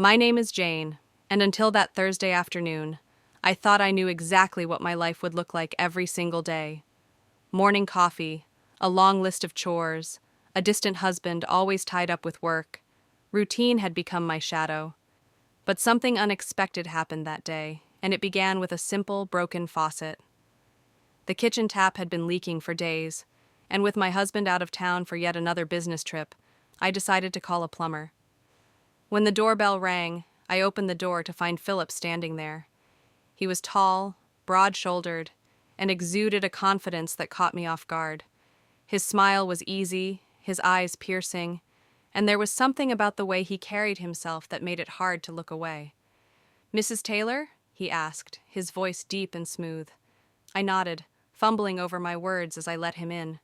My name is Jane, and until that Thursday afternoon, I thought I knew exactly what my life would look like every single day. Morning coffee, a long list of chores, a distant husband always tied up with work. Routine had become my shadow. But something unexpected happened that day, and it began with a simple, broken faucet. The kitchen tap had been leaking for days, and with my husband out of town for yet another business trip, I decided to call a plumber. When the doorbell rang, I opened the door to find Philip standing there. He was tall, broad-shouldered, and exuded a confidence that caught me off guard. His smile was easy, his eyes piercing, and there was something about the way he carried himself that made it hard to look away. "Mrs. Taylor?" he asked, his voice deep and smooth. I nodded, fumbling over my words as I let him in.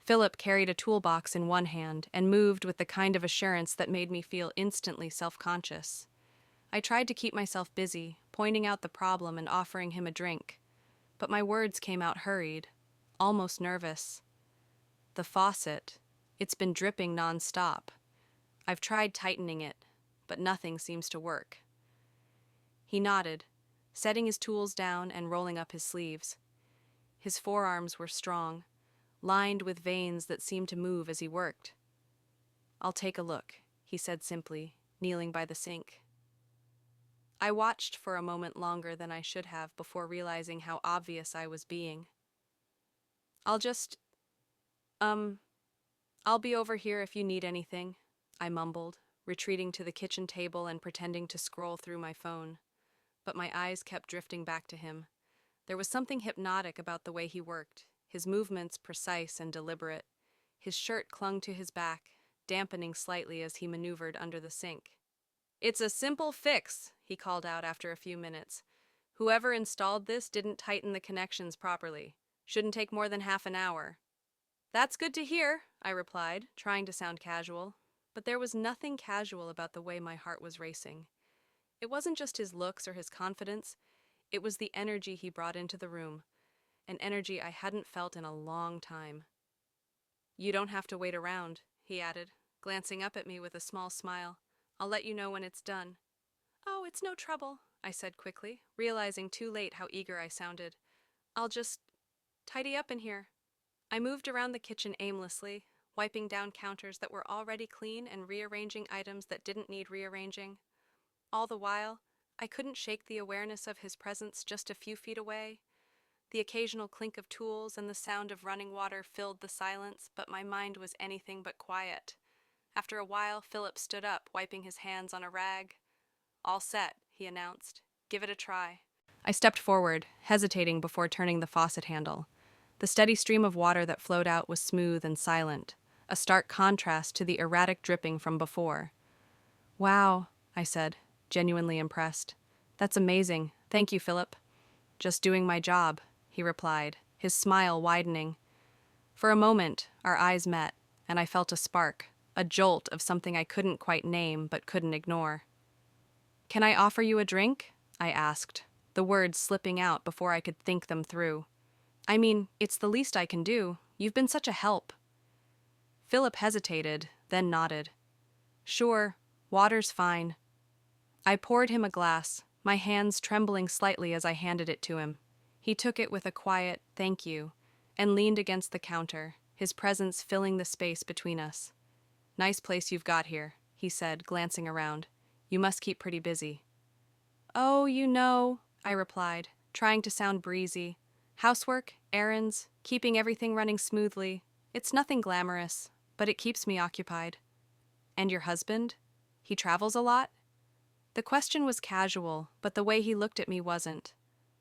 Philip carried a toolbox in one hand and moved with the kind of assurance that made me feel instantly self-conscious. I tried to keep myself busy, pointing out the problem and offering him a drink, but my words came out hurried, almost nervous. "The faucet. It's been dripping non-stop. I've tried tightening it, but nothing seems to work." He nodded, setting his tools down and rolling up his sleeves. His forearms were strong, lined with veins that seemed to move as he worked. "I'll take a look," he said simply, kneeling by the sink. I watched for a moment longer than I should have before realizing how obvious I was being. I'll be over here if you need anything," I mumbled, retreating to the kitchen table and pretending to scroll through my phone. But my eyes kept drifting back to him. There was something hypnotic about the way he worked, his movements precise and deliberate. His shirt clung to his back, dampening slightly as he maneuvered under the sink. "It's a simple fix," he called out after a few minutes. "Whoever installed this didn't tighten the connections properly. Shouldn't take more than half an hour." "That's good to hear," I replied, trying to sound casual. But there was nothing casual about the way my heart was racing. It wasn't just his looks or his confidence, it was the energy he brought into the room, an energy I hadn't felt in a long time. "You don't have to wait around," he added, glancing up at me with a small smile. "I'll let you know when it's done." "Oh, it's no trouble," I said quickly, realizing too late how eager I sounded. "I'll just tidy up in here." I moved around the kitchen aimlessly, wiping down counters that were already clean and rearranging items that didn't need rearranging. All the while, I couldn't shake the awareness of his presence just a few feet away. The occasional clink of tools and the sound of running water filled the silence, but my mind was anything but quiet. After a while, Philip stood up, wiping his hands on a rag. "All set," he announced. "Give it a try." I stepped forward, hesitating before turning the faucet handle. The steady stream of water that flowed out was smooth and silent, a stark contrast to the erratic dripping from before. "Wow," I said, genuinely impressed. "That's amazing. Thank you, Philip." "Just doing my job," he replied, his smile widening. For a moment, our eyes met, and I felt a spark, a jolt of something I couldn't quite name but couldn't ignore. "Can I offer you a drink?" I asked, the words slipping out before I could think them through. "I mean, it's the least I can do. You've been such a help." Philip hesitated, then nodded. "Sure, water's fine." I poured him a glass, my hands trembling slightly as I handed it to him. He took it with a quiet "thank you" and leaned against the counter, his presence filling the space between us. "Nice place you've got here," he said, glancing around. "You must keep pretty busy." "Oh, I replied, trying to sound breezy. "Housework, errands, keeping everything running smoothly. It's nothing glamorous, but it keeps me occupied." "And your husband? He travels a lot?" The question was casual, but the way he looked at me wasn't.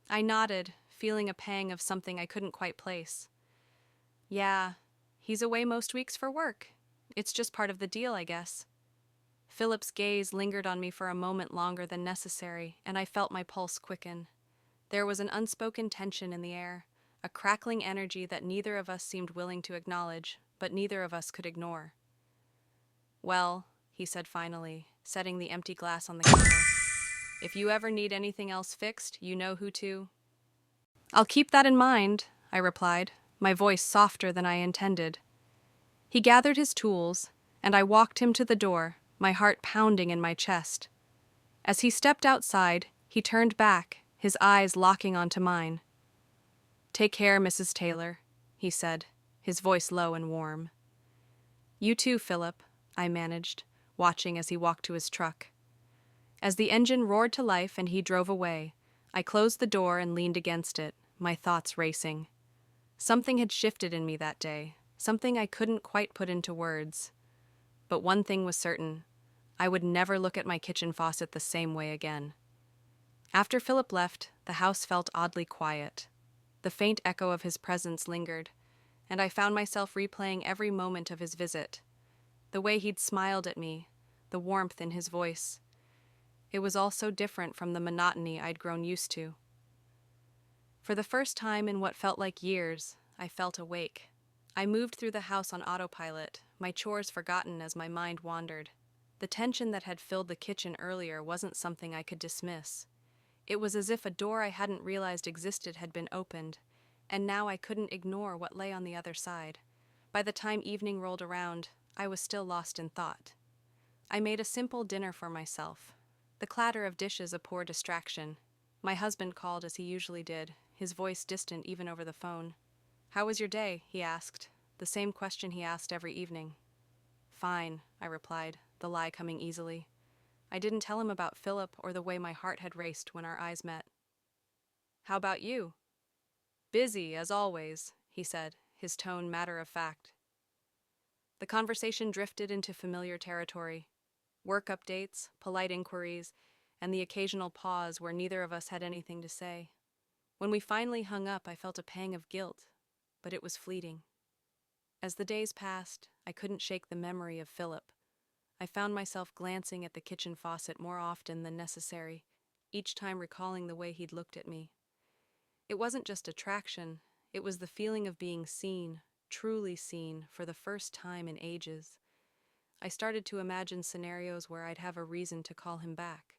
I nodded, feeling a pang of something I couldn't quite place. "Yeah, he's away most weeks for work. It's just part of the deal, I guess." Philip's gaze lingered on me for a moment longer than necessary, and I felt my pulse quicken. There was an unspoken tension in the air, a crackling energy that neither of us seemed willing to acknowledge, but neither of us could ignore. "Well," he said finally, setting the empty glass on the counter, "if you ever need anything else fixed, you know who to." "I'll keep that in mind," I replied, my voice softer than I intended. He gathered his tools, and I walked him to the door, my heart pounding in my chest. As he stepped outside, he turned back, his eyes locking onto mine. "Take care, Mrs. Taylor," he said, his voice low and warm. "You too, Philip," I managed, watching as he walked to his truck. As the engine roared to life and he drove away, I closed the door and leaned against it, my thoughts racing. Something had shifted in me that day, something I couldn't quite put into words. But one thing was certain: I would never look at my kitchen faucet the same way again. After Philip left, the house felt oddly quiet. The faint echo of his presence lingered, and I found myself replaying every moment of his visit. The way he'd smiled at me, the warmth in his voice. It was all so different from the monotony I'd grown used to. For the first time in what felt like years, I felt awake. I moved through the house on autopilot, my chores forgotten as my mind wandered. The tension that had filled the kitchen earlier wasn't something I could dismiss. It was as if a door I hadn't realized existed had been opened, and now I couldn't ignore what lay on the other side. By the time evening rolled around, I was still lost in thought. I made a simple dinner for myself. The clatter of dishes a poor distraction. My husband called as he usually did, his voice distant even over the phone. "How was your day?" he asked, the same question he asked every evening. "Fine," I replied, the lie coming easily. I didn't tell him about Philip or the way my heart had raced when our eyes met. "How about you?" "Busy, as always," he said, his tone matter of fact. The conversation drifted into familiar territory. Work updates, polite inquiries, and the occasional pause where neither of us had anything to say. When we finally hung up, I felt a pang of guilt, but it was fleeting. As the days passed, I couldn't shake the memory of Philip. I found myself glancing at the kitchen faucet more often than necessary, each time recalling the way he'd looked at me. It wasn't just attraction, it was the feeling of being seen, truly seen, for the first time in ages. I started to imagine scenarios where I'd have a reason to call him back.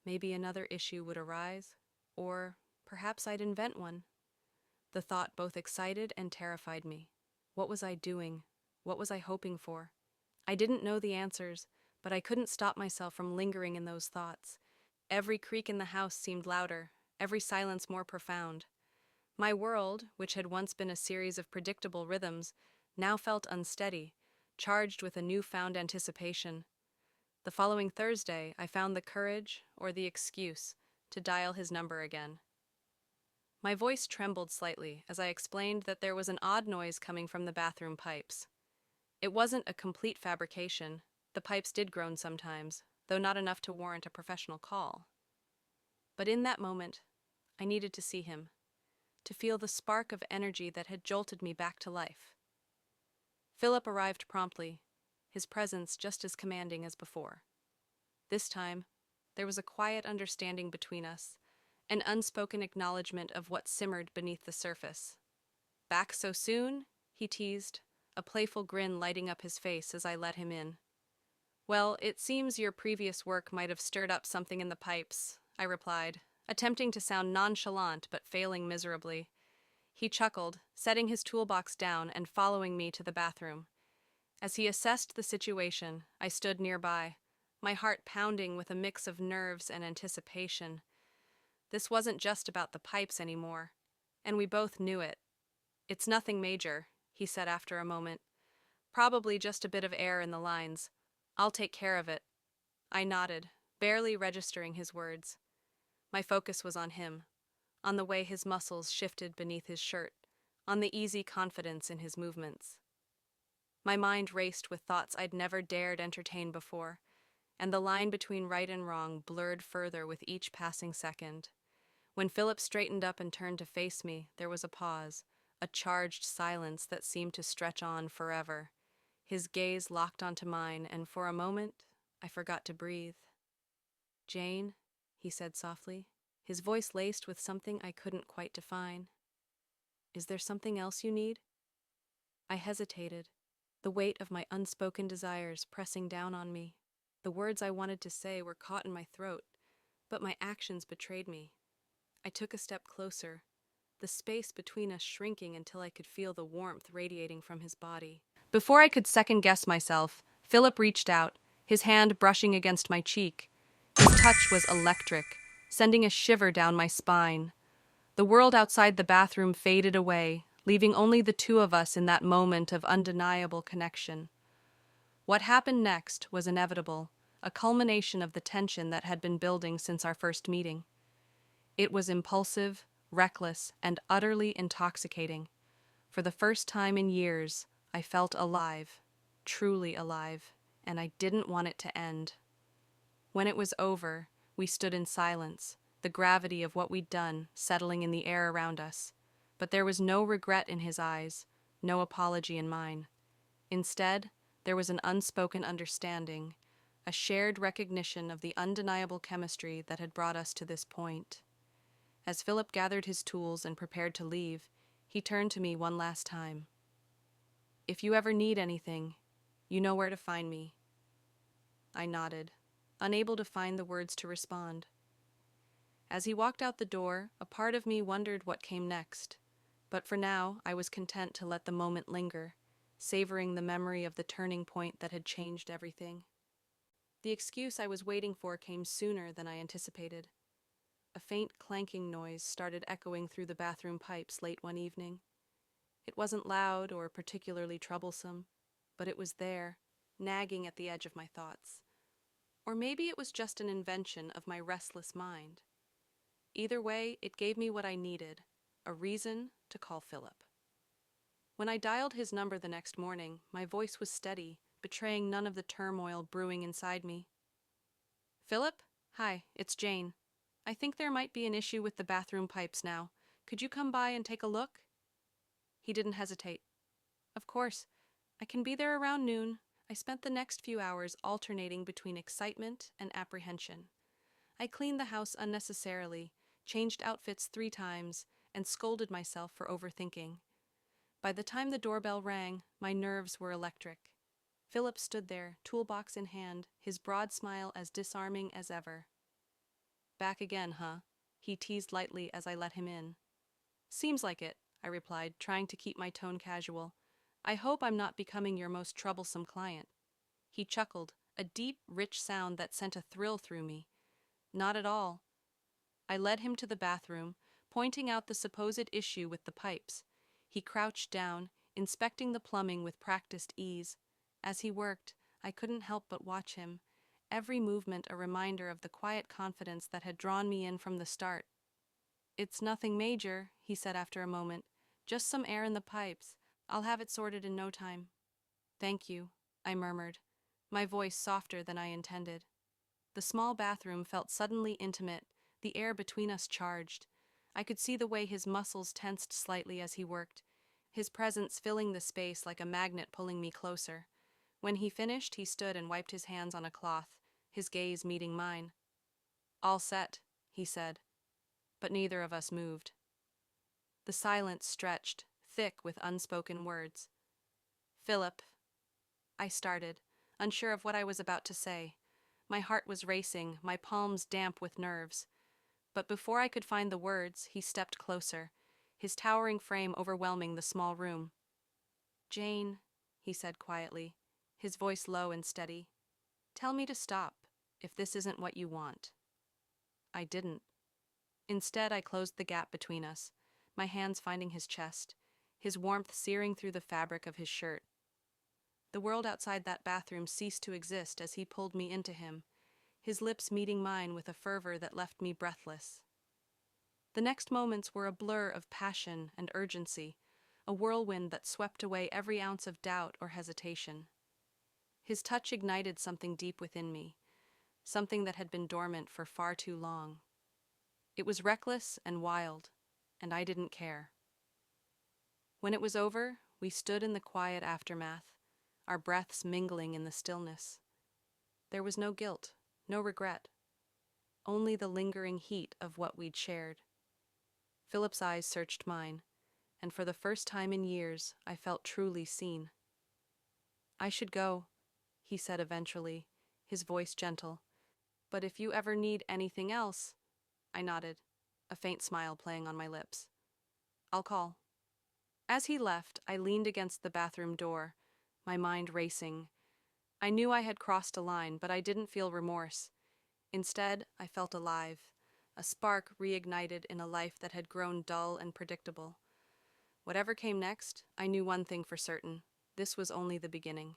Maybe another issue would arise, or perhaps I'd invent one. The thought both excited and terrified me. What was I doing? What was I hoping for? I didn't know the answers, but I couldn't stop myself from lingering in those thoughts. Every creak in the house seemed louder, every silence more profound. My world, which had once been a series of predictable rhythms, now felt unsteady, charged with a newfound anticipation. The following Thursday, I found the courage, or the excuse, to dial his number again. My voice trembled slightly as I explained that there was an odd noise coming from the bathroom pipes. It wasn't a complete fabrication. The pipes did groan sometimes, though not enough to warrant a professional call. But in that moment, I needed to see him, to feel the spark of energy that had jolted me back to life. Philip arrived promptly, his presence just as commanding as before. This time, there was a quiet understanding between us, an unspoken acknowledgement of what simmered beneath the surface. "Back so soon?" he teased, a playful grin lighting up his face as I let him in. "Well, it seems your previous work might have stirred up something in the pipes," I replied, attempting to sound nonchalant but failing miserably. He chuckled, setting his toolbox down and following me to the bathroom. As he assessed the situation, I stood nearby, my heart pounding with a mix of nerves and anticipation. This wasn't just about the pipes anymore, and we both knew it. "It's nothing major," he said after a moment. "Probably just a bit of air in the lines. I'll take care of it." I nodded, barely registering his words. My focus was on him, on the way his muscles shifted beneath his shirt, on the easy confidence in his movements. My mind raced with thoughts I'd never dared entertain before, and the line between right and wrong blurred further with each passing second. When Philip straightened up and turned to face me, there was a pause, a charged silence that seemed to stretch on forever. His gaze locked onto mine, and for a moment, I forgot to breathe. "Jane," he said softly, his voice laced with something I couldn't quite define. "Is there something else you need?" I hesitated, the weight of my unspoken desires pressing down on me. The words I wanted to say were caught in my throat, but my actions betrayed me. I took a step closer, the space between us shrinking until I could feel the warmth radiating from his body. Before I could second-guess myself, Philip reached out, his hand brushing against my cheek. His touch was electric, sending a shiver down my spine. The world outside the bathroom faded away, leaving only the two of us in that moment of undeniable connection. What happened next was inevitable, a culmination of the tension that had been building since our first meeting. It was impulsive, reckless, and utterly intoxicating. For the first time in years, I felt alive, truly alive, and I didn't want it to end. When it was over, we stood in silence, the gravity of what we'd done settling in the air around us. But there was no regret in his eyes, no apology in mine. Instead, there was an unspoken understanding, a shared recognition of the undeniable chemistry that had brought us to this point. As Philip gathered his tools and prepared to leave, he turned to me one last time. "If you ever need anything, you know where to find me." I nodded, unable to find the words to respond. As he walked out the door, a part of me wondered what came next. But for now, I was content to let the moment linger, savoring the memory of the turning point that had changed everything. The excuse I was waiting for came sooner than I anticipated. A faint clanking noise started echoing through the bathroom pipes late one evening. It wasn't loud or particularly troublesome, but it was there, nagging at the edge of my thoughts. Or maybe it was just an invention of my restless mind. Either way, it gave me what I needed, a reason to call Philip. When I dialed his number the next morning, my voice was steady, betraying none of the turmoil brewing inside me. "Philip? Hi, it's Jane. I think there might be an issue with the bathroom pipes now. Could you come by and take a look?" He didn't hesitate. "Of course. I can be there around noon." I spent the next few hours alternating between excitement and apprehension. I cleaned the house unnecessarily, changed outfits 3 times, and scolded myself for overthinking. By the time the doorbell rang, my nerves were electric. Philip stood there, toolbox in hand, his broad smile as disarming as ever. "Back again, huh?" he teased lightly as I let him in. "Seems like it," I replied, trying to keep my tone casual. "I hope I'm not becoming your most troublesome client." He chuckled, a deep, rich sound that sent a thrill through me. "Not at all." I led him to the bathroom, pointing out the supposed issue with the pipes. He crouched down, inspecting the plumbing with practiced ease. As he worked, I couldn't help but watch him, every movement a reminder of the quiet confidence that had drawn me in from the start. "It's nothing major," he said after a moment. "Just some air in the pipes. I'll have it sorted in no time." "Thank you," I murmured, my voice softer than I intended. The small bathroom felt suddenly intimate, the air between us charged. I could see the way his muscles tensed slightly as he worked, his presence filling the space like a magnet pulling me closer. When he finished, he stood and wiped his hands on a cloth, his gaze meeting mine. "All set," he said, but neither of us moved. The silence stretched, thick with unspoken words. "Philip," I started, unsure of what I was about to say. My heart was racing, my palms damp with nerves. But before I could find the words, he stepped closer, his towering frame overwhelming the small room. "Jane," he said quietly, his voice low and steady. "Tell me to stop, if this isn't what you want." I didn't. Instead, I closed the gap between us, my hands finding his chest, his warmth searing through the fabric of his shirt. The world outside that bathroom ceased to exist as he pulled me into him, his lips meeting mine with a fervor that left me breathless. The next moments were a blur of passion and urgency, a whirlwind that swept away every ounce of doubt or hesitation. His touch ignited something deep within me, something that had been dormant for far too long. It was reckless and wild, and I didn't care. When it was over, we stood in the quiet aftermath, our breaths mingling in the stillness. There was no guilt, no regret, only the lingering heat of what we'd shared. Philip's eyes searched mine, and for the first time in years, I felt truly seen. "I should go," he said eventually, his voice gentle. "But if you ever need anything else—" I nodded, a faint smile playing on my lips. "I'll call." As he left, I leaned against the bathroom door, my mind racing. I knew I had crossed a line, but I didn't feel remorse. Instead, I felt alive, a spark reignited in a life that had grown dull and predictable. Whatever came next, I knew one thing for certain: this was only the beginning.